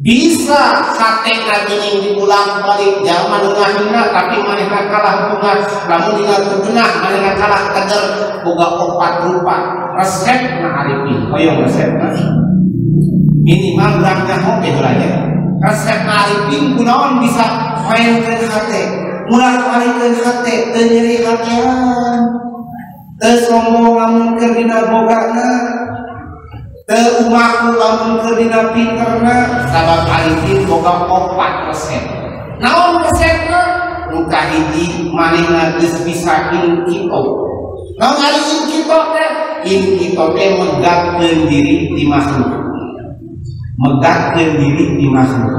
bisa hati ngagening diulang balik zaman ngahina tapi manehna kalah bunga lamun dina tengah manehna kalah kader boga opat rupa resep na arifin hoyong resep na minimal berangkat oke dolanya resep na arifin kunaon bisa maenkeun hate ulah marikeun hate teu nyeri hatean teu sombong lamun keur dina bogana teu umaku lamun keur dina pinterna sabab arifin boga opat resep naon resepna nu kahiji manehna geus bisa inkito naon ari inkito teh inkito teh megahkeun diri di makhluk megahkeun diri di makhluk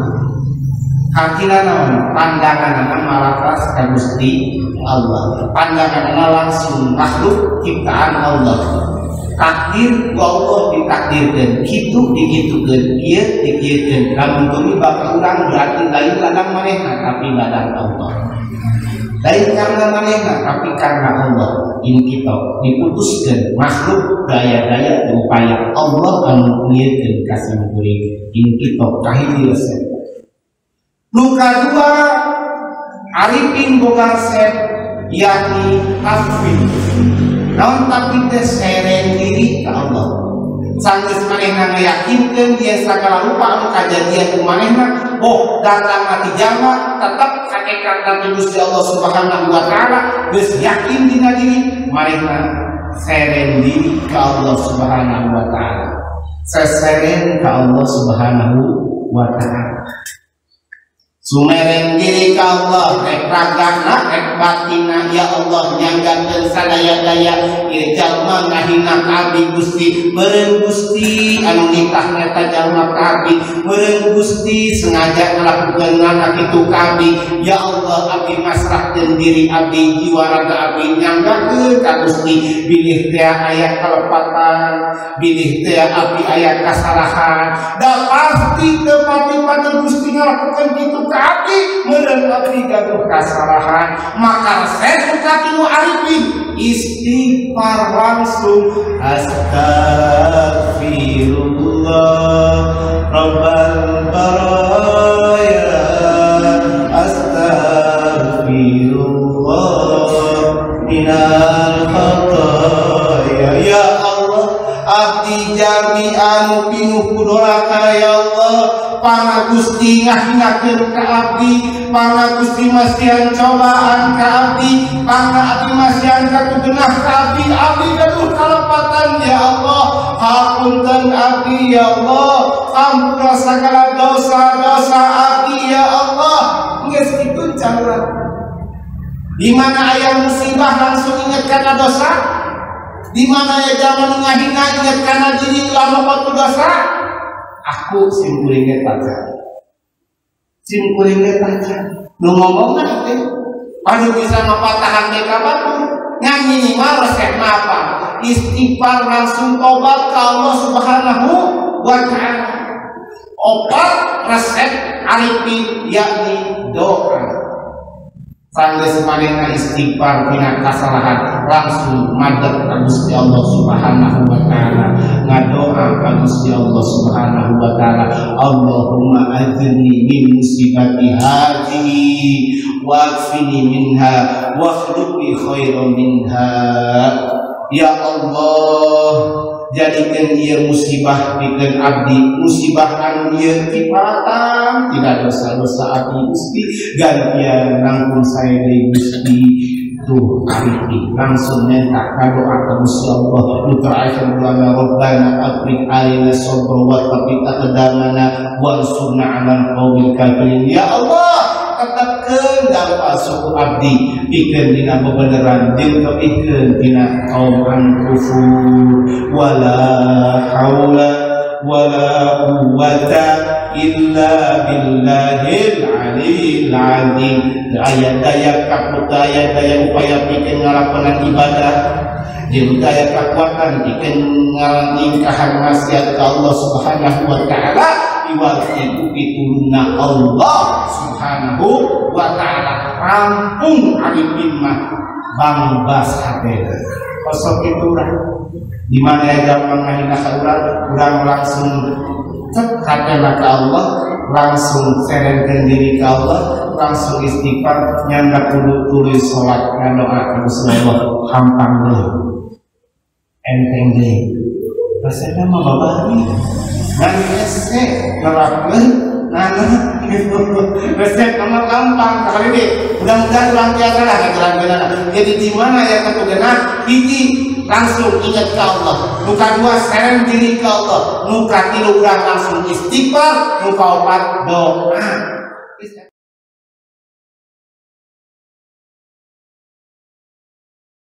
hakina naon pandanganna malakas ka Gusti Allah pandanganna langsung makhluk ciptaan Allah takdir ku Allah ditakdirkeun kitu digitukeun ieu dikieukeun lamun tumi bakal urang berarti lain ladang manehna tapi ladang Allah lain karena manehna tapi karena Allah in kita diputuskeun makhluk daya-daya upaya Allah anu ngiekeun kasih murid in kita kahiji resep nu kadua arifin boga resep yakni tasbih naon tapi teh seren diri ka Allah sanggeus manehna ngayakinkeun dia sagala rupa anu kajadian ku manehna oh datang mati jalma tetep hakikat dari Gusti Allah Subhanahu wa taala geus yakin dina diri manehna seren diri ka Allah Subhanahu wa taala seseren ka Allah Subhanahu wa taala sumeren diri ka Allah rek ragana rek batina ya Allah nyanggakeun sadaya-daya ieu jalma ngahina ka abdi Gusti meureun Gusti anu nitahna eta jalma ka abdi meureun Gusti sengaja ngalakukeun ngana kitu ka abdi ya Allah abdi masrahkeun diri abdi jiwa raga abdi nyanggakeun ka Gusti bilih teh aya kalepatan bilih teh abdi aya kasalahan da pasti teu pati-pati Gusti ngalakukeun kitu ka abdi meureun abdi gaduh kasalahan maka resep katilu arifin istighfar langsung astagfirullah rabbal baraya astagfirullah minal khataya ya Allah abdi jami anu pinuh kudolaka ya Allah pana Gusti ngahinakeun ka abdi pana Gusti masihan cobaan ka abdi pana abdi masihan katugenah ka abdi abdi gaduh kalepatan ya Allah hapunten abdi ya Allah ampura sagala dosa-dosa abdi ya Allah geus kitu caluran di mana aya musibah langsung inget kana dosa di mana aya jaman ngahina inget kana diri lama waktu dosa aku simkuringnya taca nu ngomongan teh anu bisa mapatahan teh ka batu nyanyi mah resepna apa istighfar langsung tobat ka Allah Subhanahu wa taala obat resep arifin yakni doa sanggeus manehna istighfar tina kasalahan langsung madhep ka Gusti Allah Subhanahu wa taala ngadoa ka Gusti Allah Subhanahu wa taala Allahumma ajirni min musibati hadhihi wa'fini minha wakhluqni khairan minha ya Allah jadikan ieu musibah pikeun abdi musibah anu ieu kiparatan tidak dosa-dosa abdi Gusti gantian nanggung saya deui Gusti tuh arifin langsung minta doa ka Gusti Allah nu terakhir ulama Rabbana afriq alaina sabra wa thabbit aqdamana wansurna 'alal qaumil kafirin ya Allah tetepkeun dalam suku abdi pikeun dina bebeneran jeung tepikeun dina kaum anu kufur wala haula wala quwwata illa billahil aliyil azim aya daya kaputa aya daya upaya pikeun ngalakonan ibadah jeung daya kekuatan pikeun ngalingkahan maksiat ka Allah Subhanahu wa taala iwasiku pitulunna Allah Subhanahu wa taala rampung arifin mah bangbas hate kosok itu urang di mana ya jaman ngahina ka urang langsung cek hatena ka Allah langsung serahkan diri ke Allah, langsung istighfar, nyanda kudu tulis sholat ngadoa ke Allah hampang deh, enteng deh. Rasanya mah babari, dan resep nerapkan, resep nama gampang. Kali ini mudah-mudahan orang biasa lah jalan-jalan. Jadi di mana yang ketugenan? Hiji langsung ingat ke Allah, nuka dua serem diri ke Allah, nuka tilu langsung istighfar, nuka opat doa.